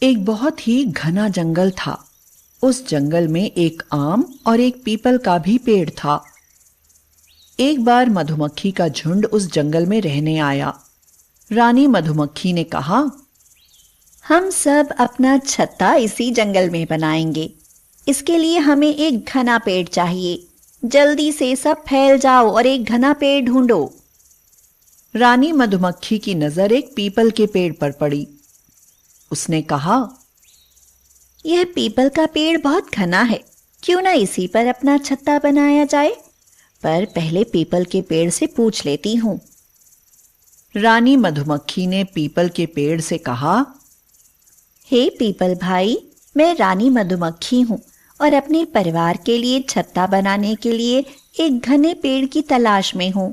एक बहुत ही घना जंगल था। उस जंगल में एक आम और एक पीपल का भी पेड़ था। एक बार मधुमक्खी का झुंड उस जंगल में रहने आया। रानी मधुमक्खी ने कहा, हम सब अपना छत्ता इसी जंगल में बनाएंगे। इसके लिए हमें एक घना पेड़ चाहिए। जल्दी से सब फैल जाओ और एक घना पेड़ ढूंढो। रानी मधुमक्खी की नजर एक पीपल के पेड़ पर पड़ी। उसने कहा, यह पीपल का पेड़ बहुत घना है, क्यों ना इसी पर अपना छत्ता बनाया जाए। पर पहले पीपल के पेड़ से पूछ लेती हूँ। रानी मधुमक्खी ने पीपल के पेड़ से कहा, हे पीपल भाई, मैं रानी मधुमक्खी हूँ और अपने परिवार के लिए छत्ता बनाने के लिए एक घने पेड़ की तलाश में हूँ।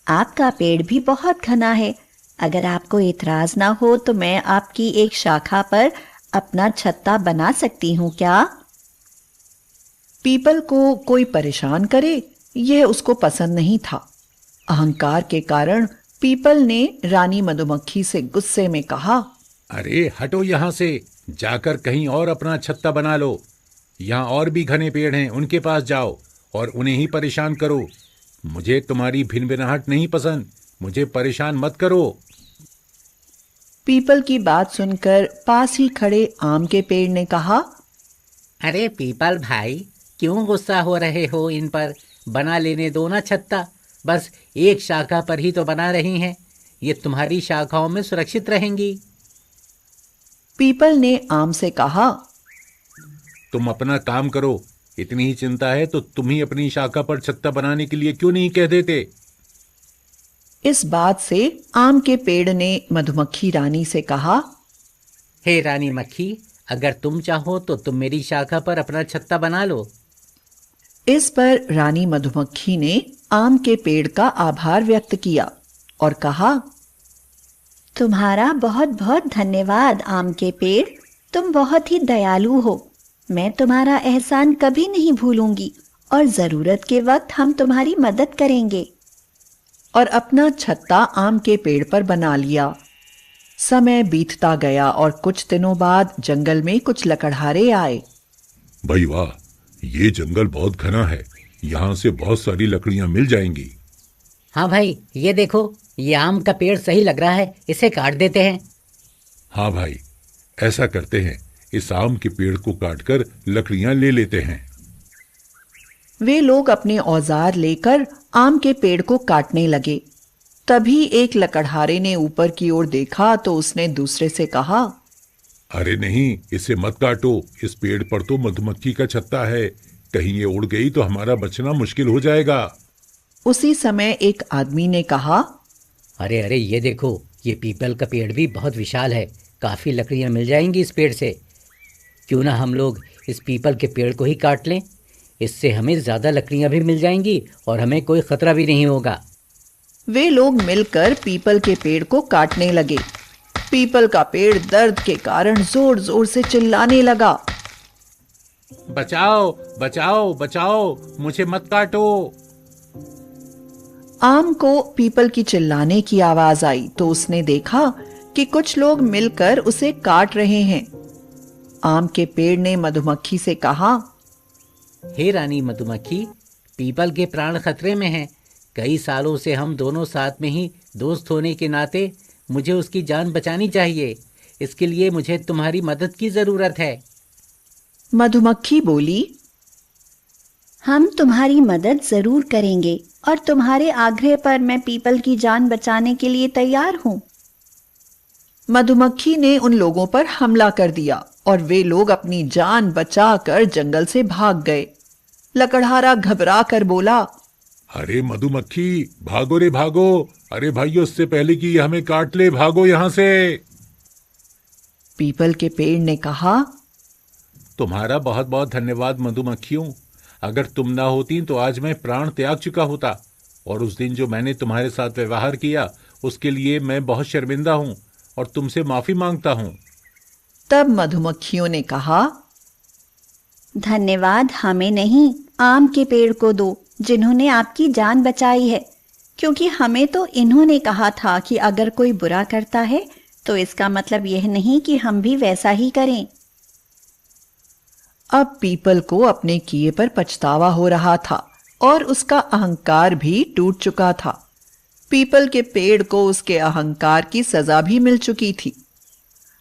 आपका पेड़ भी बहुत घना है। अगर आपको इतराज ना हो तो मैं आपकी एक शाखा पर अपना छत्ता बना सकती हूँ क्या? पीपल को कोई परेशान करे यह उसको पसंद नहीं था। अहंकार के कारण पीपल ने रानी मधुमक्खी से गुस्से में कहा, अरे हटो यहाँ से, जाकर कहीं और अपना छत्ता बना लो। यहाँ और भी घने पेड़ हैं, उनके पास जाओ और उन्हें ही परेशान करो। मुझे तुम्हारी भिनभिनाहट नहीं पसंद, मुझे परेशान मत करो। पीपल की बात सुनकर पास ही खड़े आम के पेड़ ने कहा, अरे पीपल भाई, क्यों गुस्सा हो रहे हो इन पर? बना लेने दो ना छत्ता। बस एक शाखा पर ही तो बना रही हैं। ये तुम्हारी शाखाओं में सुरक्षित रहेंगी। पीपल ने आम से कहा, तुम अपना काम करो। इतनी ही चिंता है तो तुम ही अपनी शाखा पर छत्ता बनाने के लिए क्यों नहीं कह देते? इस बात से आम के पेड़ ने मधुमक्खी रानी से कहा, हे रानी मक्खी, अगर तुम चाहो तो तुम मेरी शाखा पर अपना छत्ता बना लो। इस पर रानी मधुमक्खी ने आम के पेड़ का आभार व्यक्त किया और कहा, तुम्हारा बहुत बहुत धन्यवाद आम के पेड़। तुम बहुत ही दयालु हो। मैं तुम्हारा एहसान कभी नहीं भूलूंगी और जरूरत के वक्त हम तुम्हारी मदद करेंगे। और अपना छत्ता आम के पेड़ पर बना लिया। समय बीतता गया और कुछ दिनों बाद जंगल में कुछ लकड़हारे आए। भाई वाह, ये जंगल बहुत घना है, यहाँ से बहुत सारी लकड़ियाँ मिल जाएंगी। हाँ भाई, ये देखो, ये आम का पेड़ सही लग रहा है, इसे काट देते हैं। हाँ भाई, ऐसा करते हैं, इस आम के पेड़ को काटकर लकड़ियाँ ले लेते हैं। वे लोग अपने औजार लेकर आम के पेड़ को काटने लगे। तभी एक लकड़हारे ने ऊपर की ओर देखा तो उसने दूसरे से कहा, अरे नहीं, इसे मत काटो। इस पेड़ पर तो मधुमक्खी का छत्ता है, कहीं ये उड़ गई तो हमारा बचना मुश्किल हो जाएगा। उसी समय एक आदमी ने कहा, अरे अरे, ये देखो, ये पीपल का पेड़ भी बहुत विशाल है, काफ़ी लकड़ियाँ मिल जाएंगी इस पेड़ से। क्यों ना हम लोग इस पीपल के पेड़ को ही काट लें? इससे हमें ज़्यादा लकड़ियाँ भी मिल जाएंगी और हमें कोई खतरा भी नहीं होगा। वे लोग मिलकर पीपल के पेड़ को काटने लगे। पीपल का पेड़ दर्द के कारण जोर जोर से चिल्लाने लगा, बचाओ बचाओ बचाओ, मुझे मत काटो। आम को पीपल की चिल्लाने की आवाज आई तो उसने देखा कि कुछ लोग मिलकर उसे काट रहे हैं। आम के पेड़ ने मधुमक्खी से कहा, हे रानी मधुमक्खी, पीपल के प्राण खतरे में हैं। कई सालों से हम दोनों साथ में ही दोस्त होने के नाते मुझे उसकी जान बचानी चाहिए। इसके लिए मुझे तुम्हारी मदद की ज़रूरत है। मधुमक्खी बोली, हम तुम्हारी मदद जरूर करेंगे और तुम्हारे आग्रह पर मैं पीपल की जान बचाने के लिए तैयार हूँ। मधुमक्खी ने उन लोगों पर हमला कर दिया और वे लोग अपनी जान बचाकर जंगल से भाग गए। लकड़हारा घबरा कर बोला, अरे मधुमक्खी, भागो रे भागो। अरे भाइयों, उससे पहले कि ये हमें काट ले, भागो यहाँ से। पीपल के पेड़ ने कहा, तुम्हारा बहुत बहुत धन्यवाद मधुमक्खियों। अगर तुम ना होती तो आज मैं प्राण त्याग चुका होता, और उस दिन जो मैंने तुम्हारे साथ व्यवहार किया उसके लिए मैं बहुत शर्मिंदा हूँ और तुमसे माफी मांगता हूँ। तब मधुमक्खियों ने कहा, धन्यवाद हमें नहीं, आम के पेड़ को दो जिन्होंने आपकी जान बचाई है, क्योंकि हमें तो इन्होंने कहा था कि अगर कोई बुरा करता है तो इसका मतलब यह नहीं कि हम भी वैसा ही करें। अब पीपल को अपने किए पर पछतावा हो रहा था और उसका अहंकार भी टूट चुका था। पीपल के पेड़ को उसके अहंकार की सजा भी मिल चुकी थी।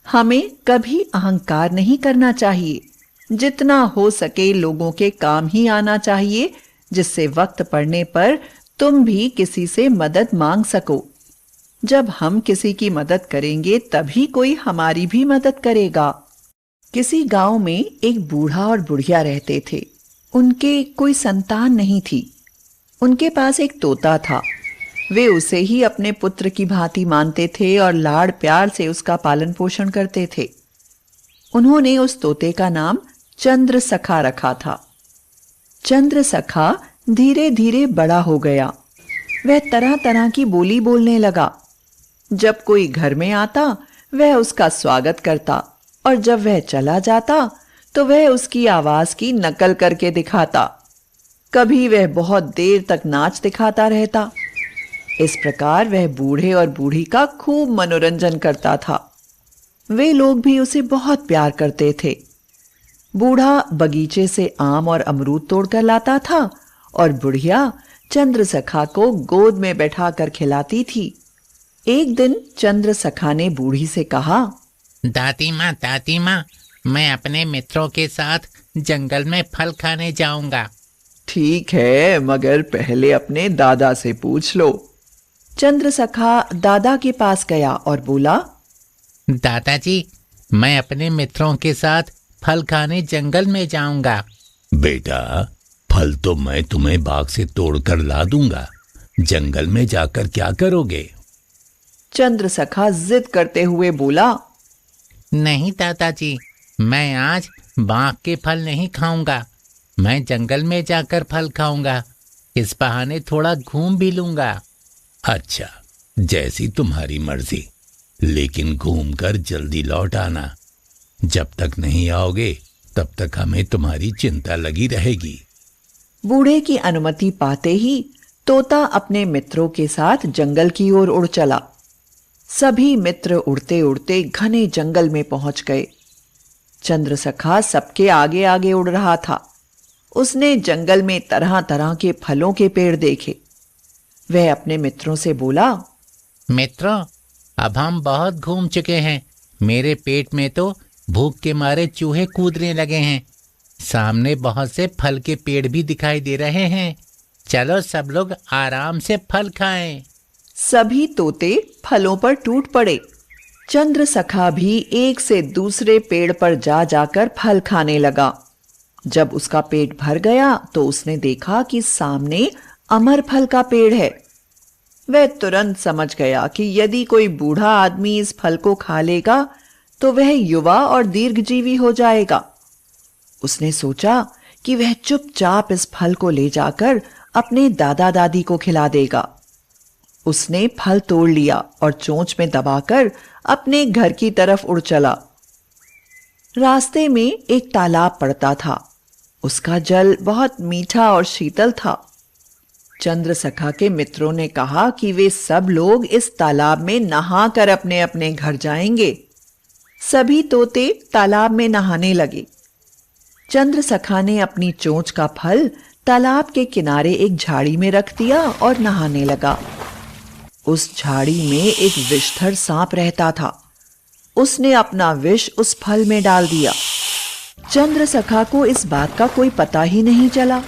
हमें कभी अहंकार नहीं करना चाहिए। जितना हो सके लोगों के काम ही आना चाहिए, जिससे वक्त पड़ने पर तुम भी किसी से मदद मांग सको। जब हम किसी की मदद करेंगे तभी कोई हमारी भी मदद करेगा। किसी गांव में एक बूढ़ा और बुढ़िया रहते थे। उनके कोई संतान नहीं थी। उनके पास एक तोता था। वे उसे ही अपने पुत्र की भांति मानते थे और लाड़ प्यार से उसका पालन पोषण करते थे। उन्होंने उस तोते का नाम चंद्रसखा रखा था। चंद्रसखा धीरे धीरे बड़ा हो गया। वह तरह तरह की बोली बोलने लगा। जब कोई घर में आता वह उसका स्वागत करता और जब वह चला जाता तो वह उसकी आवाज की नकल करके दिखाता। कभी वह बहुत देर तक नाच दिखाता रहता। इस प्रकार वह बूढ़े और बूढ़ी का खूब मनोरंजन करता था। वे लोग भी उसे बहुत प्यार करते थे। बूढ़ा बगीचे से आम और अमरूद तोड़कर लाता था और बुढ़िया चंद्रसखा को गोद में बैठाकर खिलाती थी। एक दिन चंद्रसखा ने बूढ़ी से कहा, दादी माँ, मैं अपने मित्रों के साथ जंगल में फल खाने जाऊंगा। ठीक है, मगर पहले अपने दादा से पूछ लो। चंद्रसखा दादा के पास गया और बोला, दादाजी, मैं अपने मित्रों के साथ फल खाने जंगल में जाऊंगा। बेटा, फल तो मैं तुम्हें बाग से तोड़कर ला दूंगा। जंगल में जाकर क्या करोगे? चंद्रसखा जिद करते हुए बोला, नहीं दादाजी, मैं आज बाग के फल नहीं खाऊंगा। मैं जंगल में जाकर फल खाऊंगा। इस बहाने थोड़ा घूम भी लूंगा। अच्छा, जैसी तुम्हारी मर्जी, लेकिन घूमकर जल्दी लौट आना। जब तक नहीं आओगे तब तक हमें तुम्हारी चिंता लगी रहेगी। बूढ़े की अनुमति पाते ही तोता अपने मित्रों के साथ जंगल की ओर उड़ चला। सभी मित्र उड़ते उड़ते घने जंगल में पहुंच गए। चंद्रसखा सबके आगे आगे उड़ रहा था। उसने जंगल में तरह तरह के फलों के पेड़ देखे। वह अपने मित्रों से बोला, मित्रों, अब हम बहुत घूम चुके हैं। मेरे पेट में तो भूख के मारे चूहे कूदने लगे हैं। सामने बहुत से फल के पेड़ भी दिखाई दे रहे हैं। चलो सब लोग आराम से फल खाएं। सभी तोते फलों पर टूट पड़े। चंद्रसखा भी एक से दूसरे पेड़ पर जा जाकर फल खाने लगा। जब उसका पेट भर गया तो उसने देखा कि सामने अमर फल का पेड़ है। वह तुरंत समझ गया कि यदि कोई बूढ़ा आदमी इस फल को खा लेगा तो वह युवा और दीर्घजीवी हो जाएगा। उसने सोचा कि वह चुपचाप इस फल को ले जाकर अपने दादा दादी को खिला देगा। उसने फल तोड़ लिया और चोंच में दबाकर अपने घर की तरफ उड़ चला। रास्ते में एक तालाब पड़ता था। उसका जल बहुत मीठा और शीतल था। चंद्रसखा के मित्रों ने कहा कि वे सब लोग इस तालाब में नहाकर अपने अपने घर जाएंगे। सभी तोते तालाब में नहाने लगे। चंद्रसखा ने अपनी चोंच का फल तालाब के किनारे एक झाड़ी में रख दिया और नहाने लगा। उस झाड़ी में एक विषधर सांप रहता था। उसने अपना विष उस फल में डाल दिया। चंद्रसखा को इस बात का कोई पता ही नहीं चला।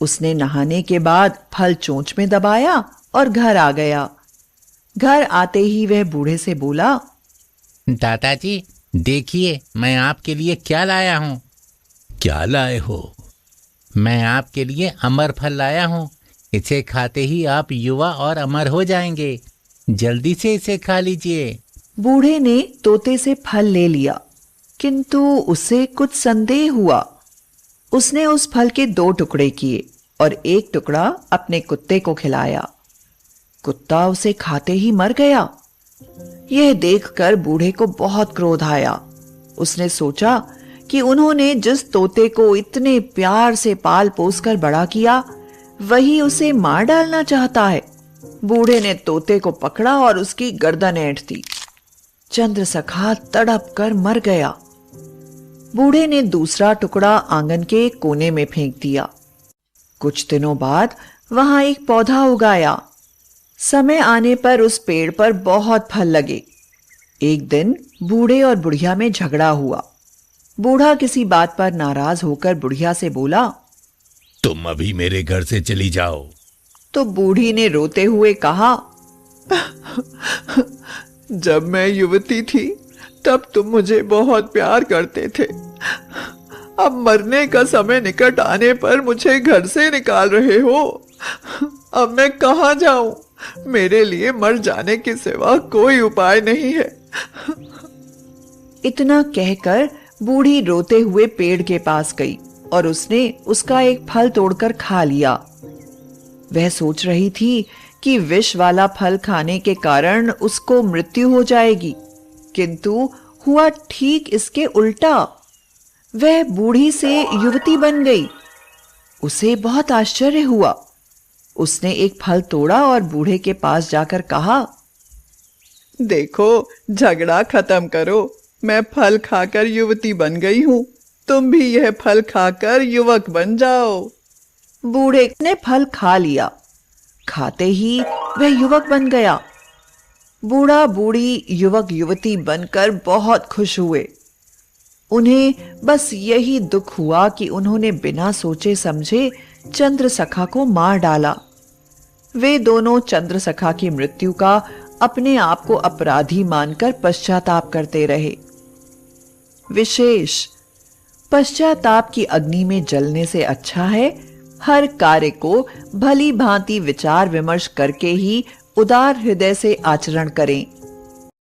उसने नहाने के बाद फल चोंच में दबाया और घर आ गया। घर आते ही वह बूढ़े से बोला, दादाजी, देखिए मैं आपके लिए क्या लाया हूँ। क्या लाए हो? मैं आपके लिए अमर फल लाया हूँ। इसे खाते ही आप युवा और अमर हो जाएंगे। जल्दी से इसे खा लीजिए। बूढ़े ने तोते से फल ले लिया, किंतु उसे कुछ संदेह हुआ। उसने उस फल के 2 टुकड़े किए और एक टुकड़ा अपने कुत्ते को खिलाया। कुत्ता उसे खाते ही मर गया। यह देखकर बूढ़े को बहुत क्रोध आया। उसने सोचा कि उन्होंने जिस तोते को इतने प्यार से पाल पोस कर बड़ा किया, वही उसे मार डालना चाहता है। बूढ़े ने तोते को पकड़ा और उसकी गर्दन ऐंठ दी। चंद्रसखा तड़प कर मर गया। बूढ़े ने दूसरा टुकड़ा आंगन के एक कोने में फेंक दिया। कुछ दिनों बाद वहां एक पौधा उगाया। समय आने पर उस पेड़ पर बहुत फल लगे। एक दिन बूढ़े और बुढ़िया में झगड़ा हुआ। बूढ़ा किसी बात पर नाराज होकर बुढ़िया से बोला, तुम अभी मेरे घर से चली जाओ। तो बूढ़ी ने रोते हुए कहा, जब मैं युवती थी तब तुम मुझे बहुत प्यार करते थे। अब मरने का समय निकट आने पर मुझे घर से निकाल रहे हो। अब मैं कहां जाऊं? मेरे लिए मर जाने के सिवा कोई उपाय नहीं है। इतना कहकर बूढ़ी रोते हुए पेड़ के पास गई और उसने उसका एक फल तोड़कर खा लिया। वह सोच रही थी कि विष वाला फल खाने के कारण उसको मृत्यु हो जाएगी, किंतु हुआ ठीक इसके उल्टा। वह बूढ़ी से युवती बन गई। उसे बहुत आश्चर्य हुआ। उसने एक फल तोड़ा और बूढ़े के पास जाकर कहा, देखो, झगड़ा खत्म करो। मैं फल खाकर युवती बन गई हूं, तुम भी यह फल खाकर युवक बन जाओ। बूढ़े ने फल खा लिया। खाते ही वह युवक बन गया। बूढ़ा बूढ़ी युवक युवती बनकर बहुत खुश हुए। उन्हें बस यही दुख हुआ कि उन्होंने बिना सोचे समझे चंद्रसखा को मार डाला। वे दोनों चंद्रसखा की मृत्यु का अपने आप को अपराधी मानकर पश्चाताप करते रहे। विशेष, पश्चाताप की अग्नि में जलने से अच्छा है हर कार्य को भली भांति विचार विमर्श करके ही उदार हृदय से आचरण करें।